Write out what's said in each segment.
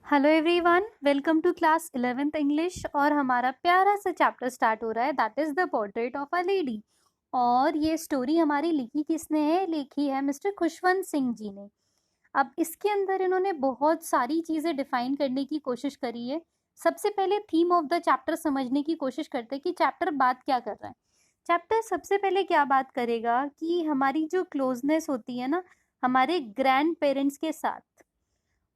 Hello everyone, welcome to class 11th English. और हमारा प्यारा सा चैप्टर स्टार्ट हो रहा है, that is the portrait of a lady. और ये स्टोरी हमारी लिखी किसने है? लिखी है मिस्टर खुशवंत सिंह जी ने। अब इसके अंदर इन्होंने बहुत सारी चीजें डिफाइन करने की कोशिश करी है। सबसे पहले थीम ऑफ द चैप्टर समझने की कोशिश करते हैं कि चैप्टर बात क्या कर रहा है। चैप्टर सबसे पहले क्या बात करेगा कि हमारी जो क्लोजनेस होती है ना हमारे ग्रैंड पेरेंट्स के साथ,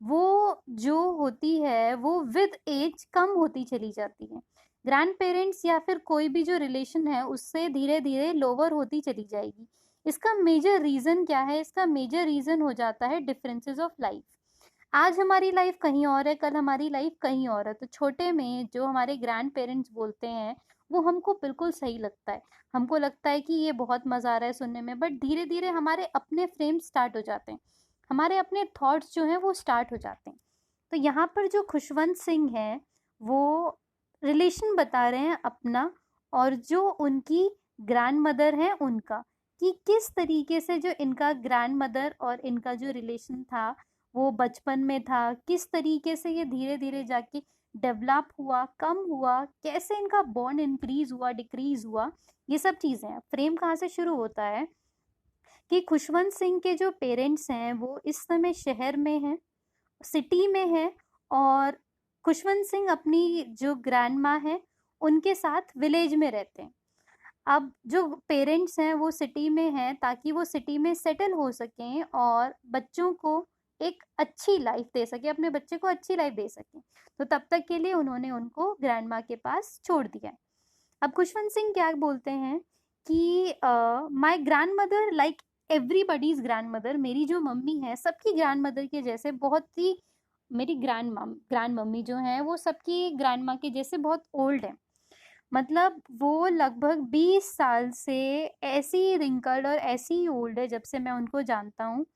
वो जो होती है वो विद एज कम होती चली जाती है। ग्रैंड पेरेंट्स या फिर कोई भी जो रिलेशन है उससे धीरे धीरे लोअर होती चली जाएगी। इसका मेजर रीजन क्या है? इसका मेजर रीजन हो जाता है डिफरेंसेस ऑफ लाइफ। आज हमारी लाइफ कहीं और है, कल हमारी लाइफ कहीं और है। तो छोटे में जो हमारे ग्रैंड पेरेंट्स बोलते हैं वो हमको बिल्कुल सही लगता है। हमको लगता है कि ये बहुत मजा आ रहा है सुनने में, बट धीरे धीरे हमारे अपने फ्रेम स्टार्ट हो जाते हैं, हमारे अपने थॉट्स जो हैं वो स्टार्ट हो जाते हैं। तो यहाँ पर जो खुशवंत सिंह है वो रिलेशन बता रहे हैं अपना और जो उनकी ग्रैंड मदर है उनका, कि किस तरीके से जो इनका ग्रैंड मदर और इनका जो रिलेशन था वो बचपन में था, किस तरीके से ये धीरे धीरे जाके डेवलप हुआ, कम हुआ, कैसे इनका बॉन्ड इंक्रीज हुआ, डिक्रीज हुआ। ये सब चीज़ें हैं। फ्रेम कहाँ से शुरू होता है कि खुशवंत सिंह के जो पेरेंट्स हैं वो इस समय शहर में हैं, सिटी में है। और खुशवंत सिंह अपनी जो ग्रैंड माँ है उनके साथ विलेज में रहते हैं। अब जो पेरेंट्स हैं वो सिटी में हैं ताकि वो सिटी में सेटल हो सकें और बच्चों को एक अच्छी लाइफ दे सके, अपने बच्चे को अच्छी लाइफ दे सकें। तो तब तक के लिए उन्होंने उनको ग्रैंड माँ के पास छोड़ दिया है। अब खुशवंत सिंह क्या बोलते हैं कि my grand mother like everybody's grand mother, मेरी जो मम्मी है सबकी ग्रैंड मदर के जैसे बहुत ही, मेरी ग्रैंड मम्मी जो है वो सबकी ग्रैंड माँ के जैसे बहुत ओल्ड है। मतलब वो लगभग 20 साल से ऐसी रिंकल्ड और ऐसी ओल्ड है जब से मैं उनको जानता हूँ।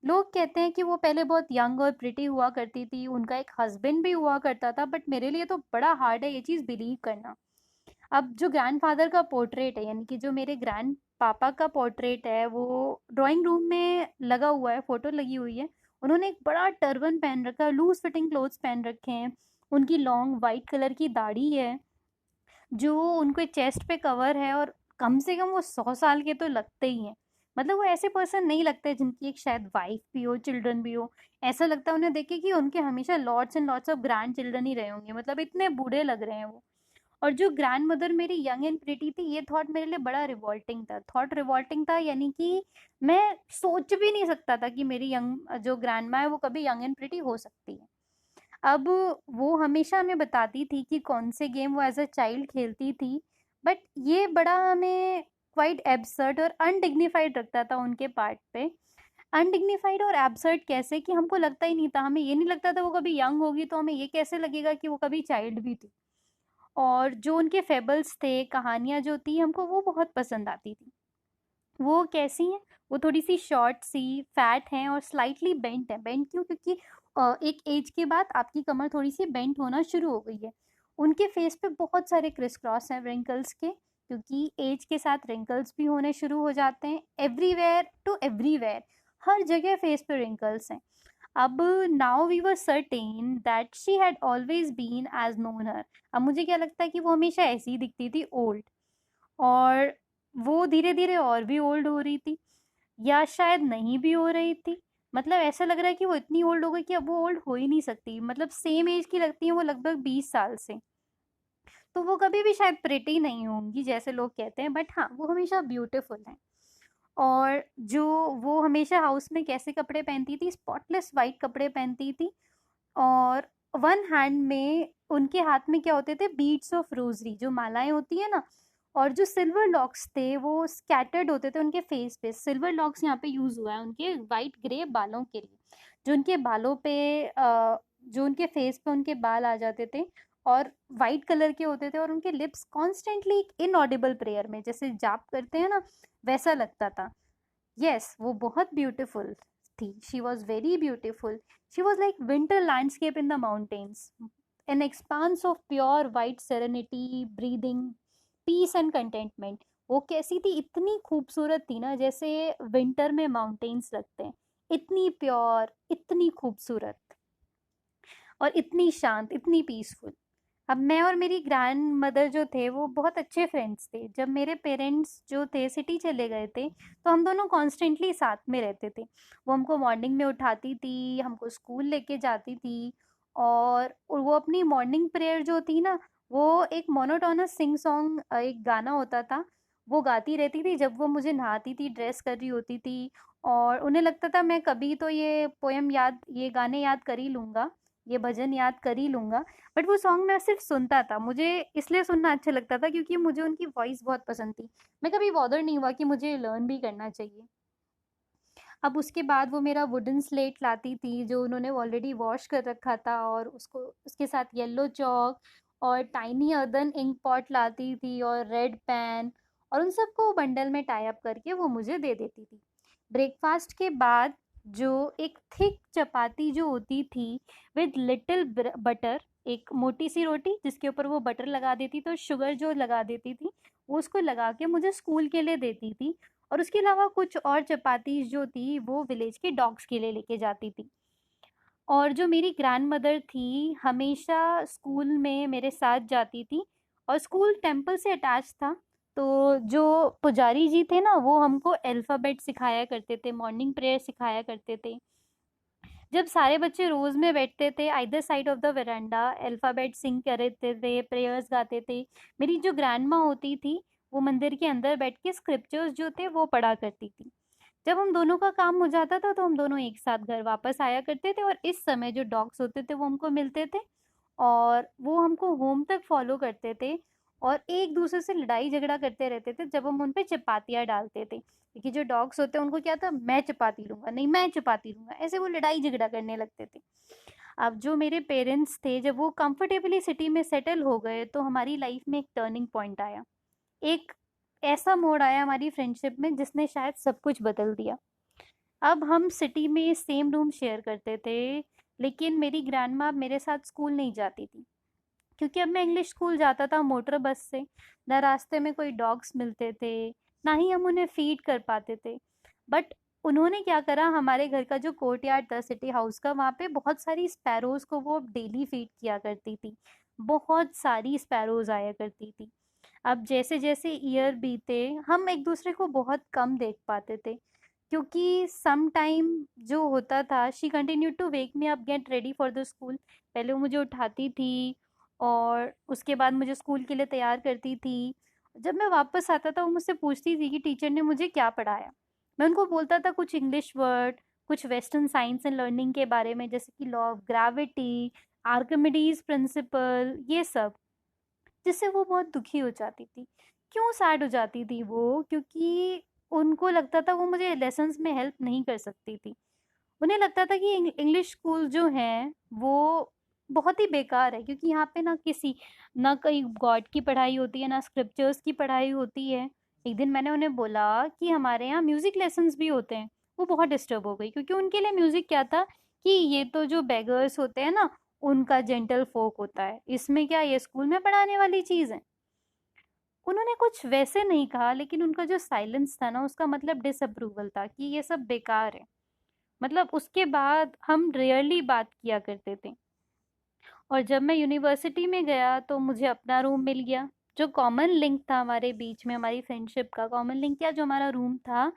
लोग कहते हैं कि वो पहले बहुत यंग और प्रिटी हुआ करती थी, उनका एक हस्बैंड भी हुआ करता था, बट मेरे लिए तो बड़ा हार्ड है ये चीज़ बिलीव करना। अब जो ग्रैंडफादर का पोर्ट्रेट है, यानी कि जो मेरे ग्रैंड पापा का पोर्ट्रेट है, वो ड्राइंग रूम में लगा हुआ है, फोटो लगी हुई है। उन्होंने एक बड़ा टर्बन पहन रखा है, लूज फिटिंग क्लोथ्स पहन रखे हैं। उनकी लॉन्ग वाइट कलर की दाढ़ी है जो उनके चेस्ट पे कवर है, और कम से कम वो 100 साल के तो लगते ही हैं। मतलब वो ऐसे पर्सन नहीं लगते जिनकी एक शायद वाइफ भी हो, चिल्ड्रन भी हो। ऐसा लगता है उन्हें देख के कि उनके हमेशा lots and lots of grandchildren ही रहे होंगे, मतलब इतने बूढ़े लग रहे हैं वो। और जो ग्रैंड मदर मेरी यंग एंड प्रिटी थी, ये थॉट मेरे लिए बड़ा रिवॉल्टिंग था, थॉट रिवॉल्टिंग था, यानी कि मैं सोच भी नहीं सकता था कि मेरी यंग जो ग्रैंड माँ है वो कभी यंग एंड प्रिटी हो सकती है। अब वो हमेशा हमें बताती थी कि कौन से गेम वो एज अ चाइल्ड खेलती थी, बट ये बड़ा हमें क्वाइट एब्सर्ड और अनडिग्निफाइड लगता था उनके पार्ट पे। अनडिग्निफाइड और एब्सर्ड कैसे कि हमको लगता ही नहीं था, हमें ये नहीं लगता था वो कभी यंग होगी, तो हमें ये कैसे लगेगा कि वो कभी चाइल्ड भी थी। और जो उनके फेबल्स थे, कहानियाँ जो थी, हमको वो बहुत पसंद आती थी। वो कैसी हैं? वो थोड़ी-सी शॉर्ट सी, फैट हैं और स्लाइटली बेंट हैं। बेंट क्यों? क्योंकि एक एज के बाद आपकी कमर थोड़ी-सी बेंट होना शुरू हो गई है। उनके फेस पे बहुत सारे क्रिस क्रॉस हैं रिंकल्स के, क्योंकि एज के साथ रिंकल्स भी होने शुरू हो जाते हैं। एवरीवेयर टू एवरीवेयर, हर जगह फेस पे रिंकल्स हैं। अब now we were certain that she had always been as known her. अब मुझे क्या लगता है कि वो हमेशा ऐसी ही दिखती थी, ओल्ड। और वो धीरे-धीरे और भी ओल्ड हो रही थी, या शायद नहीं भी हो रही थी। मतलब ऐसा लग रहा है कि वो इतनी ओल्ड हो गई कि अब वो ओल्ड हो ही नहीं सकती। मतलब सेम एज की लगती है वो लगभग 20 साल से। तो वो कभी भी शायद प्रिटी नहीं होंगी जैसे लोग कहते हैं, बट हाँ वो हमेशा ब्यूटीफुल हैं। और जो वो हमेशा हाउस में कैसे कपड़े पहनती थी? स्पॉटलेस वाइट कपड़े पहनती थी। और वन हैंड में उनके हाथ में क्या होते थे? बीड्स ऑफ रोजरी, जो मालाएं होती है ना। और जो सिल्वर लॉक्स थे वो स्कैटर्ड होते थे उनके फेस पे। सिल्वर लॉक्स यहाँ पे यूज हुआ है उनके वाइट ग्रे बालों के लिए, जो उनके बालों पे जो उनके फेस पे उनके बाल आ जाते थे और वाइट कलर के होते थे। और उनके लिप्स कॉन्स्टेंटली इनऑडिबल प्रेयर में जैसे जाप करते हैं ना, वैसा लगता था। यस, वो बहुत ब्यूटीफुल थी। She was very beautiful. She was like winter landscape in the mountains, an expanse of pure white serenity, breathing peace and contentment. वो कैसी थी? इतनी खूबसूरत थी ना, जैसे विंटर में माउंटेन्स लगते हैं, इतनी प्योर, इतनी खूबसूरत। और इतनी शांत, इतनी पीसफुल। अब मैं और मेरी ग्रैंड मदर जो थे वो बहुत अच्छे फ्रेंड्स थे। जब मेरे पेरेंट्स जो थे सिटी चले गए थे, तो हम दोनों कॉन्स्टेंटली साथ में रहते थे। वो हमको मॉर्निंग में उठाती थी, हमको स्कूल लेके जाती थी, और वो अपनी मॉर्निंग प्रेयर जो थी ना, वो एक मोनोटोनस सिंग सॉन्ग, एक गाना होता था, वो गाती रहती थी जब वो मुझे नहाती थी, ड्रेस कर रही होती थी। और उन्हें लगता था मैं कभी तो ये गाने याद कर ही लूँगा, ये भजन याद कर ही लूँगा। बट वो सॉन्ग मैं सिर्फ सुनता था, मुझे इसलिए सुनना अच्छा लगता था क्योंकि मुझे उनकी वॉइस बहुत पसंद थी। मैं कभी बॉदर नहीं हुआ कि मुझे लर्न भी करना चाहिए। अब उसके बाद वो मेरा वुडन स्लेट लाती थी जो उन्होंने ऑलरेडी वॉश कर रखा था, और उसको उसके साथ येलो चॉक और टाइनी अर्दन इंक पॉट लाती थी और रेड पेन, और उन सबको बंडल में टाई अप करके वो मुझे दे देती थी। ब्रेकफास्ट के बाद जो एक थिक चपाती जो होती थी विद लिटिल बटर, एक मोटी सी रोटी जिसके ऊपर वो बटर लगा देती थी और शुगर जो लगा देती थी, वो उसको लगा के मुझे स्कूल के लिए देती थी। और उसके अलावा कुछ और चपातीज़ जो थी वो विलेज के डॉग्स के लिए लेके जाती थी। और जो मेरी ग्रैंडमदर थी, हमेशा स्कूल में मेरे साथ जाती थी, और स्कूल टेम्पल से अटैच था। तो जो पुजारी जी थे ना, वो हमको अल्फ़ाबेट सिखाया करते थे, मॉर्निंग प्रेयर सिखाया करते थे। जब सारे बच्चे रोज में बैठते थे either side of the veranda, alphabet sing करते थे, प्रेयर्स गाते थे। मेरी जो ग्रैंड माँ होती थी, वो मंदिर के अंदर बैठ के स्क्रिप्चर्स जो थे वो पढ़ा करती थी। जब हम दोनों का काम हो जाता था तो हम दोनों एक साथ घर वापस आया करते थे, और इस समय जो डॉग्स होते थे वो हमको मिलते थे, और वो हमको होम तक फॉलो करते थे, और एक दूसरे से लड़ाई झगड़ा करते रहते थे जब हम उन पे चपातियाँ डालते थे, क्योंकि जो डॉग्स होते हैं उनको क्या था, मैं चपाती लूंगा, नहीं मैं चपाती लूंगा, ऐसे वो लड़ाई झगड़ा करने लगते थे। अब जो मेरे पेरेंट्स थे, जब वो कंफर्टेबली सिटी में सेटल हो गए, तो हमारी लाइफ में एक टर्निंग पॉइंट आया। एक ऐसा मोड़ आया हमारी फ्रेंडशिप में जिसने शायद सब कुछ बदल दिया। अब हम सिटी में सेम रूम शेयर करते थे, लेकिन मेरी ग्रैंडमा अब मेरे साथ स्कूल नहीं जाती थी, क्योंकि अब मैं इंग्लिश स्कूल जाता था मोटर बस से। ना रास्ते में कोई डॉग्स मिलते थे, ना ही हम उन्हें फीड कर पाते थे। बट उन्होंने क्या करा, हमारे घर का जो कोर्टयार्ड था सिटी हाउस का, वहाँ पे बहुत सारी स्पैरोज को वो डेली फीड किया करती थी। बहुत सारी स्पैरोज आया करती थी। अब जैसे जैसे ईयर बीते, हम एक दूसरे को बहुत कम देख पाते थे, क्योंकि सम टाइम जो होता था, she continue to wake me up, get ready for the school. पहले वो मुझे उठाती थी, और उसके बाद मुझे स्कूल के लिए तैयार करती थी। जब मैं वापस आता था वो मुझसे पूछती थी कि टीचर ने मुझे क्या पढ़ाया। मैं उनको बोलता था कुछ इंग्लिश वर्ड, कुछ वेस्टर्न साइंस एंड लर्निंग के बारे में, जैसे कि law of gravity, Archimedes principal, ये सब, जिससे वो बहुत दुखी हो जाती थी। क्यों सैड हो जाती थी वो? क्योंकि उनको लगता था वो मुझे लेसन्स में हेल्प नहीं कर सकती थी। उन्हें लगता था कि इंग्लिश स्कूल जो हैं वो बहुत ही बेकार है, क्योंकि यहाँ पे ना कहीं गॉड की पढ़ाई होती है, ना स्क्रिप्चर्स की पढ़ाई होती है। एक दिन मैंने उन्हें बोला कि हमारे यहाँ म्यूज़िक लेसन्स भी होते हैं। वो बहुत डिस्टर्ब हो गई, क्योंकि उनके लिए म्यूज़िक क्या था, कि ये तो जो बेगर्स होते हैं ना, उनका जेंटल फोक होता है, इसमें क्या ये स्कूल में पढ़ाने वाली चीज़ है। उन्होंने कुछ वैसे नहीं कहा, लेकिन उनका जो साइलेंस था ना, उसका मतलब डिसअप्रूवल था कि ये सब बेकार है। मतलब उसके बाद हम रेयरली बात किया करते थे। और जब मैं यूनिवर्सिटी में गया तो मुझे अपना रूम मिल गया। जो कॉमन लिंक था हमारे बीच में, हमारी फ्रेंडशिप का कॉमन लिंक क्या, जो हमारा रूम था,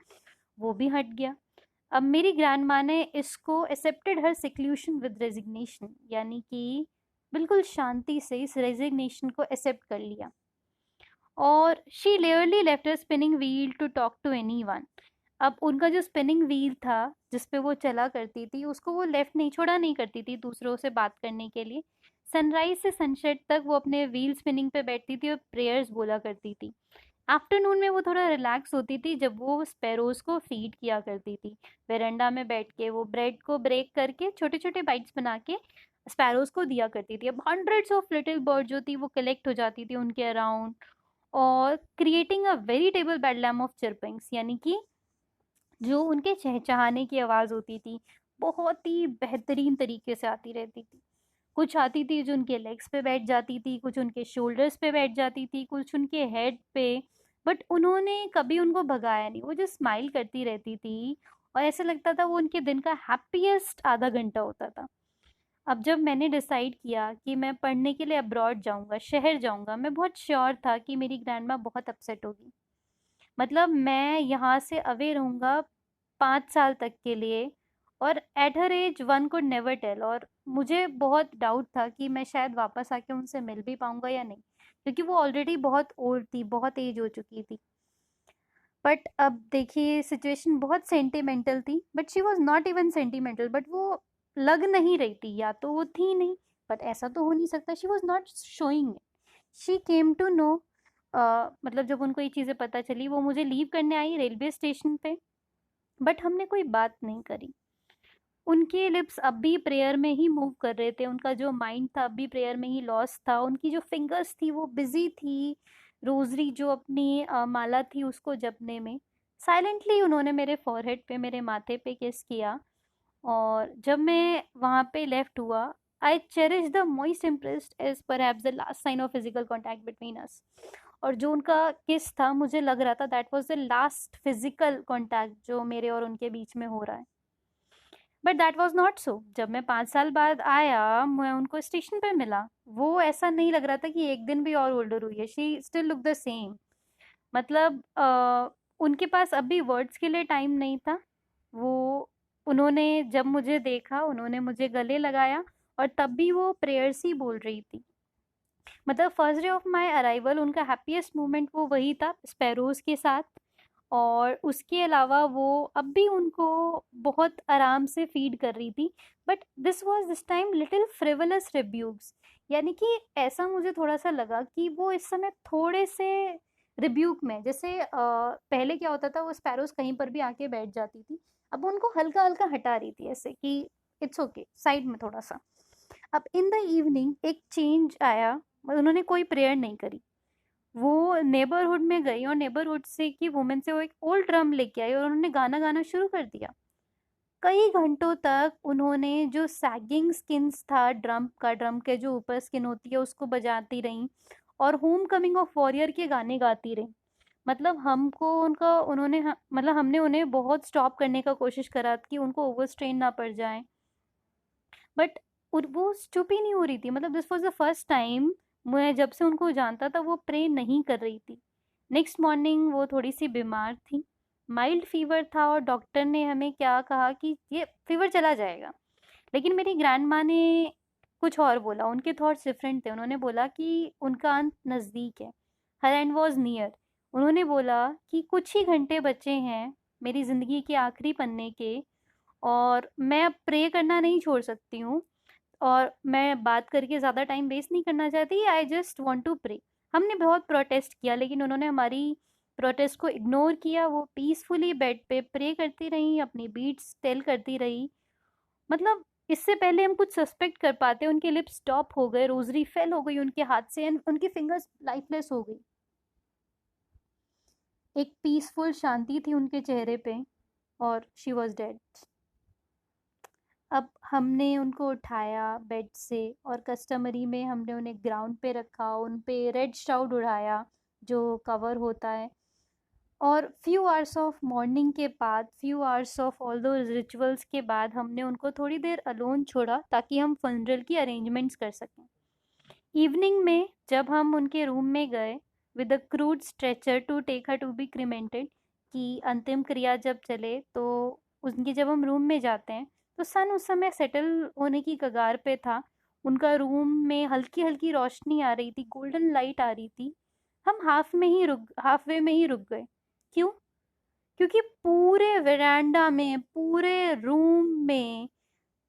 वो भी हट गया। अब मेरी ग्रैंड माँ ने इसको एक्सेप्टेड हर सिक्लूशन विद रेजिग्नेशन, यानी कि बिल्कुल शांति से इस रेजिग्नेशन को एक्सेप्ट कर लिया। और she rarely left her spinning wheel to talk to anyone. अब उनका जो स्पिनिंग व्हील था जिस पे वो चला करती थी, उसको वो लेफ्ट नहीं छोड़ा नहीं करती थी दूसरों से बात करने के लिए। सनराइज से सनसेट तक वो अपने व्हील स्पिनिंग पे बैठती थी और प्रेयर्स बोला करती थी। आफ्टरनून में वो थोड़ा रिलैक्स होती थी जब वो स्पैरोज को फीड किया करती थी। वेरेंडा में बैठ के वो ब्रेड को ब्रेक करके छोटे छोटे बाइट्स बना के स्पैरोज को दिया करती थी। अब हंड्रेड्स ऑफ लिटिल बर्ड जो थी वो कलेक्ट हो जाती थी उनके अराउंड, और क्रिएटिंग अ वेरिटेबल बेडलैम ऑफ चिरपिंग्स, यानी कि जो उनके चहचहाने की आवाज़ होती थी, बहुत ही बेहतरीन तरीके से आती रहती थी। कुछ आती थी जो उनके लेग्स पे बैठ जाती थी, कुछ उनके शोल्डर्स पे बैठ जाती थी, कुछ उनके हेड पे। बट उन्होंने कभी उनको भगाया नहीं, वो जो स्माइल करती रहती थी, और ऐसा लगता था वो उनके दिन का हैप्पीएस्ट आधा घंटा होता था। अब जब मैंने डिसाइड किया कि मैं पढ़ने के लिए अब्रॉड जाऊँगा, शहर जाऊँगा, मैं बहुत श्योर था कि मेरी ग्रैंडमा बहुत अपसेट होगी। मतलब मैं यहाँ से अवे रहूँगा 5 साल तक के लिए, और at her age one could never tell, और मुझे बहुत डाउट था कि मैं शायद वापस आके उनसे मिल भी पाऊँगा या नहीं, क्योंकि वो ऑलरेडी बहुत ओल्ड थी, बहुत एज हो चुकी थी। बट अब देखिए सिचुएशन बहुत सेंटिमेंटल थी, but she was not even sentimental, but वो लग नहीं रही थी, या तो वो थी नहीं, बट ऐसा तो हो नहीं सकता, she was not showing it. She came to know, मतलब जब उनको ये चीज़ें पता चली, वो मुझे लीव करने आई रेलवे स्टेशन पे, बट हमने कोई बात नहीं करी। उनके लिप्स अब भी प्रेयर में ही मूव कर रहे थे, उनका जो माइंड था अब भी प्रेयर में ही लॉस्ट था, उनकी जो फिंगर्स थी वो बिजी थी, रोजरी जो अपनी माला थी उसको जपने में। साइलेंटली उन्होंने मेरे फॉरहेड पे, मेरे माथे पे किस किया, और जब मैं वहाँ पे लेफ्ट हुआ, I cherish the most impressed as perhaps the last sign of physical contact between us. और जो उनका किस था, मुझे लग रहा था that was the last physical contact जो मेरे और उनके बीच में हो रहा है। But that was not so. जब मैं 5 साल बाद आया, मैं उनको स्टेशन पे मिला, वो ऐसा नहीं लग रहा था कि एक दिन भी और ओल्डर हुई है, she still look the same. मतलब उनके पास अभी वर्ड्स के लिए टाइम नहीं था। वो उन्होंने जब मुझे देखा, उन्होंने मुझे गले लगाया, और तब भी वो प्रेयर्स ही बोल रही थी। मतलब first day of my arrival उनका हैप्पीएस्ट मोमेंट वो वही था, स्पैरोज के साथ। और उसके अलावा वो अब भी उनको बहुत आराम से फीड कर रही थी। But this time little frivolous रिब्यूक्स, यानी कि ऐसा मुझे थोड़ा सा लगा कि वो इस समय थोड़े से रिब्यूक में, जैसे पहले क्या होता था, वो स्पैरोज कहीं पर भी आके बैठ जाती थी, अब उनको हल्का हल्का हटा रही थी, ऐसे कि इट्स ओके, साइड में थोड़ा सा। अब इन द इवनिंग एक चेंज आया, उन्होंने कोई प्रेयर नहीं करी। वो नेबरहुड में गई, और नेबरहुड से की वुमेन से वो एक ओल्ड ड्रम लेके आई, और उन्होंने गाना गाना शुरू कर दिया। कई घंटों तक उन्होंने जो सैगिंग स्किन्स था ड्रम का, ड्रम के जो ऊपर स्किन होती है उसको बजाती रहीं, और होम कमिंग ऑफ वॉरियर के गाने गाती रहीं। मतलब हमको उनका उन्होंने मतलब हमने उन्हें बहुत स्टॉप करने का कोशिश करा कि उनको ओवर स्ट्रेन ना पड़ जाए, बट वो चुप ही नहीं हो रही थी। मतलब this was the first time, मैं जब से उनको जानता था वो प्रे नहीं कर रही थी। नेक्स्ट मॉर्निंग वो थोड़ी सी बीमार थी, माइल्ड फीवर था, और डॉक्टर ने हमें क्या कहा कि ये फीवर चला जाएगा। लेकिन मेरी ग्रैंड माँ ने कुछ और बोला, उनके थॉट्स डिफरेंट थे। उन्होंने बोला कि उनका अंत नज़दीक है, हर एंड वॉज नियर। उन्होंने बोला कि कुछ ही घंटे बचे हैं मेरी ज़िंदगी के आखिरी पन्ने के, और मैं अब प्रे करना नहीं छोड़ सकती हूँ, और मैं बात करके ज़्यादा टाइम वेस्ट नहीं करना चाहती, I just want to pray. हमने बहुत प्रोटेस्ट किया, लेकिन उन्होंने हमारी प्रोटेस्ट को इग्नोर किया। वो पीसफुली बेड पे प्रे करती रहीं, अपनी बीट्स टेल करती रही। मतलब इससे पहले हम कुछ सस्पेक्ट कर पाते, उनके लिप्स स्टॉप हो गए, रोजरी फेल हो गई उनके हाथ से, एंड उनकी फिंगर्स लाइफलेस हो गई। एक पीसफुल शांति थी उनके चेहरे पे, और शी वॉज डेड। अब हमने उनको उठाया बेड से, और कस्टमरी में हमने उन्हें ग्राउंड पे रखा, उन पे रेड शाउट उड़ाया जो कवर होता है। और फ्यू आवर्स ऑफ मॉर्निंग के बाद, फ्यू आवर्स ऑफ ऑल दो रिचुअल्स के बाद, हमने उनको थोड़ी देर अलोन छोड़ा ताकि हम फनरल की अरेंजमेंट्स कर सकें। इवनिंग में जब हम उनके रूम में गए with a crude stretcher to take her to be cremated, कि अंतिम क्रिया जब चले तो उनके जब हम रूम में जाते हैं, तो सन उस समय सेटल होने की कगार पे था। उनका रूम में हल्की हल्की रोशनी आ रही थी, गोल्डन लाइट आ रही थी। हम हाफ वे में ही रुक गए। क्यों? क्योंकि पूरे वेरांडा में, पूरे रूम में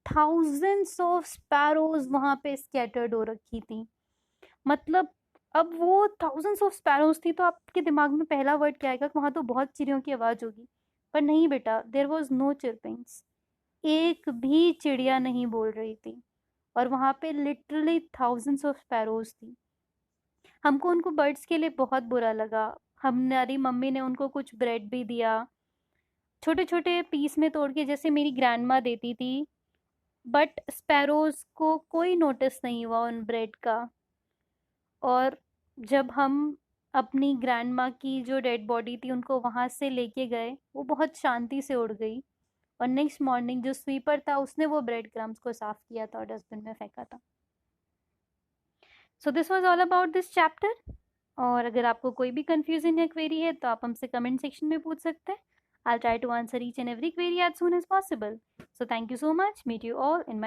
थाउजेंड्स ऑफ स्पैरोज वहां पे स्कैटर्ड हो रखी थी। मतलब अब वो थाउजेंड्स ऑफ स्पैरोज थी, तो आपके दिमाग में पहला वर्ड क्या आएगा कि वहां तो बहुत चिड़ियों की आवाज होगी। पर नहीं बेटा, देयर वॉज नो चिरपिंग्स, एक भी चिड़िया नहीं बोल रही थी, और वहां पे लिटरली थाउजेंड्स ऑफ स्पैरोज थी। हमको उनको बर्ड्स के लिए बहुत बुरा लगा। हमारी मम्मी ने उनको कुछ ब्रेड भी दिया, छोटे छोटे पीस में तोड़ के, जैसे मेरी ग्रैंड माँ देती थी। बट स्पैरोज को कोई नोटिस नहीं हुआ उन ब्रेड का। और जब हम अपनी ग्रैंड माँ की जो डेड बॉडी थी उनको वहाँ से लेके गए, वो बहुत शांति से उड़ गई। और नेक्स्ट मॉर्निंग जो स्वीपर था उसने वो ब्रेड क्रम्स को साफ किया था और डस्टबिन में फेंका था। So this was all about this chapter. और अगर आपको कोई भी कंफ्यूजन या क्वेरी है तो आप हमसे कमेंट सेक्शन में पूछ सकते हैं। I'll try to answer each and every query as soon as possible. So thank you so much. Meet you all in my